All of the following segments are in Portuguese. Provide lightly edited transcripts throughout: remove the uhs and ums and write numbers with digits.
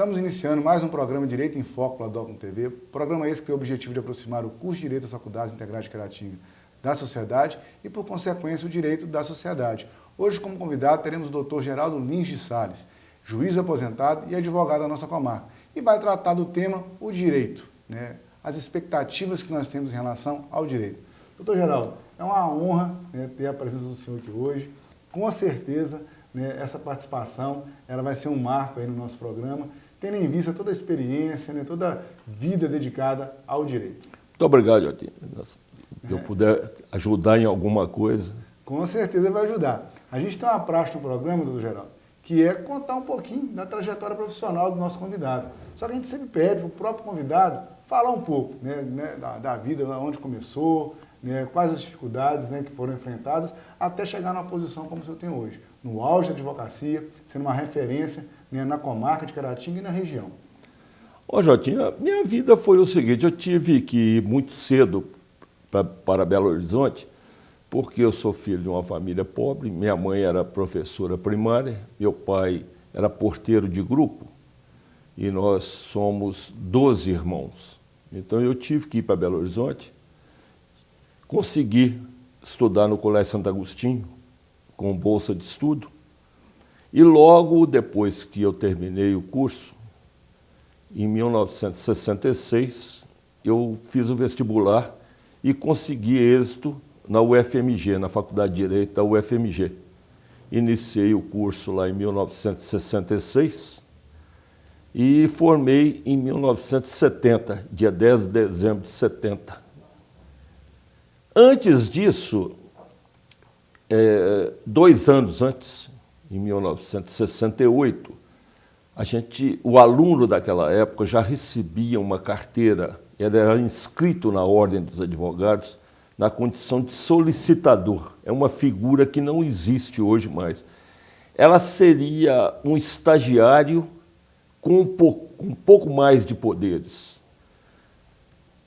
Estamos iniciando mais um programa Direito em Foco pela Docum TV, programa esse que tem o objetivo de aproximar o curso de Direito das Faculdades Integradas de Caratinga da sociedade e, por consequência, o direito da sociedade. Hoje, como convidado, teremos o Dr. Geraldo Lins de Sales, juiz aposentado e advogado da nossa comarca, e vai tratar do tema o direito, né? As expectativas que nós temos em relação ao direito. Doutor Geraldo, é uma honra, né, ter a presença do senhor aqui hoje. Com certeza, né, essa participação ela vai ser um marco aí no nosso programa, tendo em vista toda a experiência, né, toda a vida dedicada ao direito. Muito obrigado, Jotinho. Se eu puder ajudar em alguma coisa. Com certeza vai ajudar. A gente tem uma prática no programa, doutor Geraldo, que é contar um pouquinho da trajetória profissional do nosso convidado. Só que a gente sempre pede para o próprio convidado falar um pouco, né, da vida, onde começou, né, quais as dificuldades, né, que foram enfrentadas, até chegar numa posição como o senhor tem hoje, no auge da advocacia, sendo uma referência, né, na comarca de Caratinga e na região. Ô, Jotinho, minha vida foi o seguinte, eu tive que ir muito cedo para Belo Horizonte, porque eu sou filho de uma família pobre, minha mãe era professora primária, meu pai era porteiro de grupo, e nós somos 12 irmãos. Então eu tive que ir para Belo Horizonte, consegui estudar no Colégio Santo Agostinho, com bolsa de estudo, e logo depois que eu terminei o curso, em 1966, eu fiz o vestibular e consegui êxito na UFMG, na Faculdade de Direito da UFMG. Iniciei o curso lá em 1966 e formei em 1970, dia 10 de dezembro de 70. Antes disso, 2 anos antes, em 1968, o aluno daquela época já recebia uma carteira, ele era inscrito na Ordem dos Advogados na condição de solicitador. É uma figura que não existe hoje mais. Ela seria um estagiário com um pouco mais de poderes.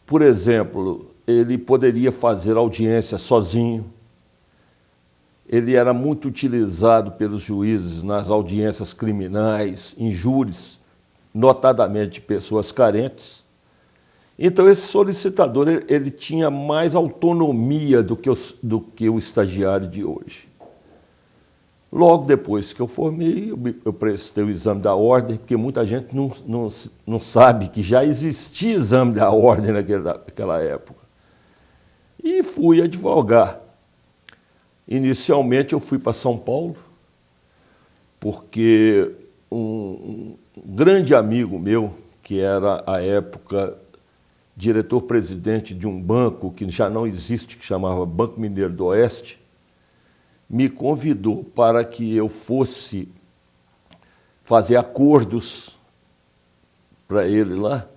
Por exemplo, ele poderia fazer audiência sozinho, ele era muito utilizado pelos juízes nas audiências criminais, em júris, notadamente pessoas carentes. Então, esse solicitador ele tinha mais autonomia do que o estagiário de hoje. Logo depois que eu formei, eu prestei o exame da ordem, porque muita gente não sabe que já existia exame da ordem naquela época. E fui advogar. Inicialmente eu fui para São Paulo, porque um grande amigo meu, que era à época diretor-presidente de um banco que já não existe, que chamava Banco Mineiro do Oeste, me convidou para que eu fosse fazer acordos para ele lá,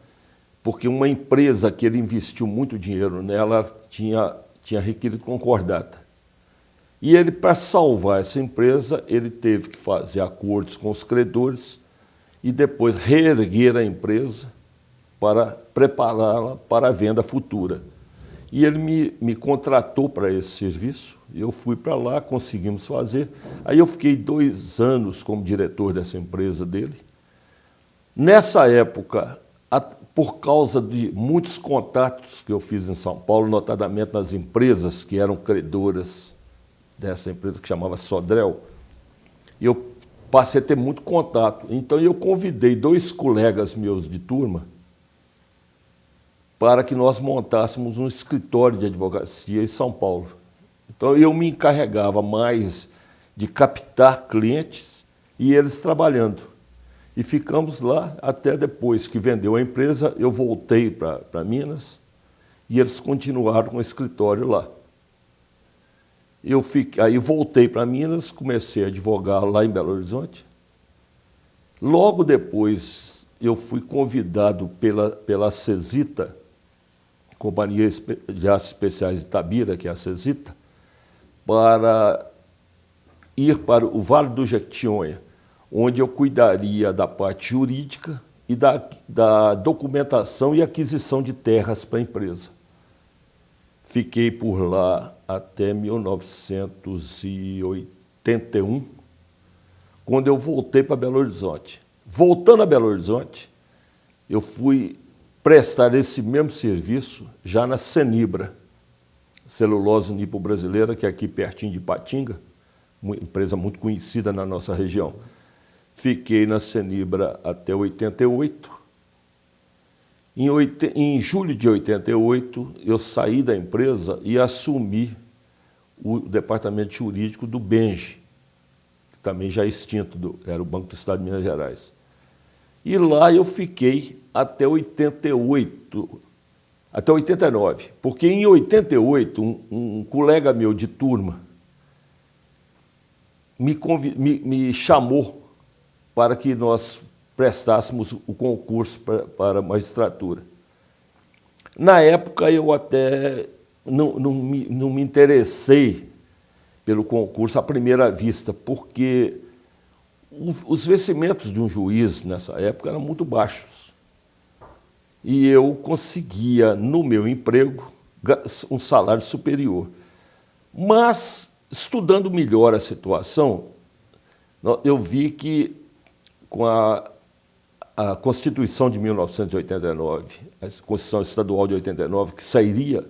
porque uma empresa que ele investiu muito dinheiro nela tinha requerido concordata. E ele, para salvar essa empresa, ele teve que fazer acordos com os credores e depois reerguer a empresa para prepará-la para a venda futura. E ele me contratou para esse serviço, eu fui para lá, conseguimos fazer. Aí eu fiquei 2 anos como diretor dessa empresa dele. Nessa época, por causa de muitos contatos que eu fiz em São Paulo, notadamente nas empresas que eram credoras dessa empresa que chamava Sodrel, eu passei a ter muito contato. Então eu convidei 2 colegas meus de turma para que nós montássemos um escritório de advocacia em São Paulo. Então eu me encarregava mais de captar clientes e eles trabalhando. E ficamos lá até depois que vendeu a empresa, eu voltei para Minas e eles continuaram com o escritório lá. Aí voltei para Minas, comecei a advogar lá em Belo Horizonte. Logo depois eu fui convidado pela Cesita, Companhia de Aços Especiais de Itabira, que é a Cesita, para ir para o Vale do Jequitinhonha, onde eu cuidaria da parte jurídica e da documentação e aquisição de terras para a empresa. Fiquei por lá até 1981, quando eu voltei para Belo Horizonte. Voltando a Belo Horizonte, eu fui prestar esse mesmo serviço já na Cenibra, Celulose Nipo-Brasileira, que é aqui pertinho de Ipatinga, uma empresa muito conhecida na nossa região. Fiquei na Cenibra até 88. Em julho de 88, eu saí da empresa e assumi o departamento jurídico do BENGE, que também já é extinto, era o Banco do Estado de Minas Gerais. E lá eu fiquei até 88, até 89, porque em 88, um colega meu de turma me chamou para que nós prestássemos o concurso para a magistratura. Na época, eu até não me interessei pelo concurso à primeira vista, porque os vencimentos de um juiz nessa época eram muito baixos. E eu conseguia, no meu emprego, um salário superior. Mas, estudando melhor a situação, eu vi que com a Constituição de 1989, a Constituição Estadual de 89, que sairia,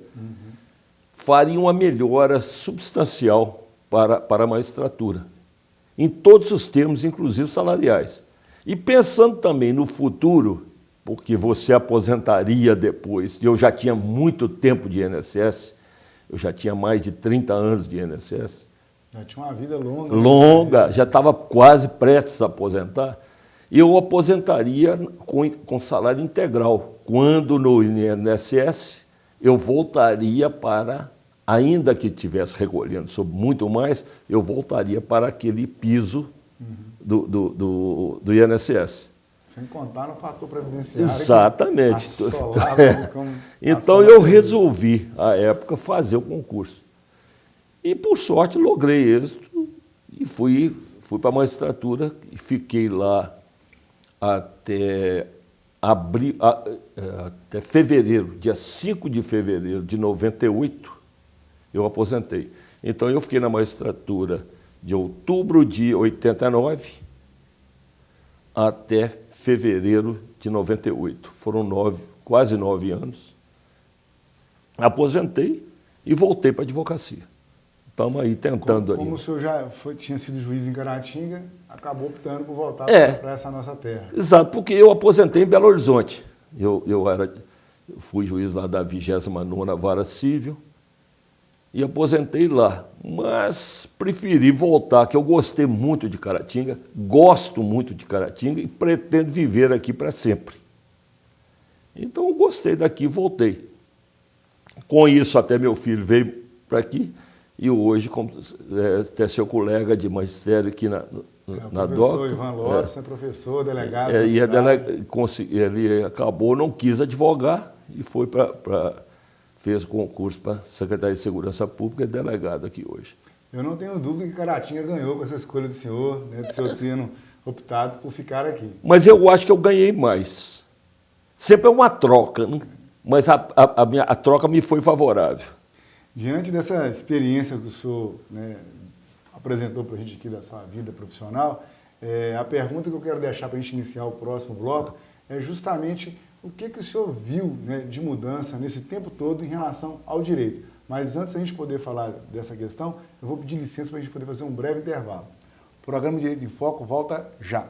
faria uma melhora substancial para a magistratura, em todos os termos, inclusive salariais. E pensando também no futuro, porque você aposentaria depois, e eu já tinha muito tempo de INSS, eu já tinha mais de 30 anos de INSS. Já tinha uma vida longa. Longa, já estava quase prestes a aposentar. E eu aposentaria com salário integral. Quando no INSS, eu voltaria para, ainda que estivesse recolhendo sobre muito mais, eu voltaria para aquele piso do INSS. Sem contar no fator previdenciário. Exatamente. Como então eu resolvi, à época, fazer o concurso. E, por sorte, logrei êxito e fui para a magistratura e fiquei lá até fevereiro, dia 5 de fevereiro de 98, eu aposentei. Então, eu fiquei na magistratura de outubro de 89 até fevereiro de 98. Foram quase 9 anos. Aposentei e voltei para a advocacia. Estamos aí tentando. Como o senhor já tinha sido juiz em Caratinga, acabou optando por voltar para essa nossa terra. Exato, porque eu aposentei em Belo Horizonte. Eu fui juiz lá da 29ª Vara Civil e aposentei lá. Mas preferi voltar, que eu gostei muito de Caratinga, gosto muito de Caratinga e pretendo viver aqui para sempre. Então eu gostei daqui e voltei. Com isso, até meu filho veio para aqui. E hoje, como até seu colega de magistério aqui na DOC. O professor Ivan Lopes é professor, delegado. Ele acabou, não quis advogar e fez o concurso para Secretaria de Segurança Pública e delegado aqui hoje. Eu não tenho dúvida que Caratinga ganhou com essa escolha do senhor, né, do senhor tendo optado por ficar aqui. Mas eu acho que eu ganhei mais. Sempre é uma troca, né? Mas a troca me foi favorável. Diante dessa experiência que o senhor, né, apresentou para a gente aqui da sua vida profissional, a pergunta que eu quero deixar para a gente iniciar o próximo bloco é justamente o que o senhor viu, né, de mudança nesse tempo todo em relação ao direito. Mas antes da gente poder falar dessa questão, eu vou pedir licença para a gente poder fazer um breve intervalo. O programa Direito em Foco volta já.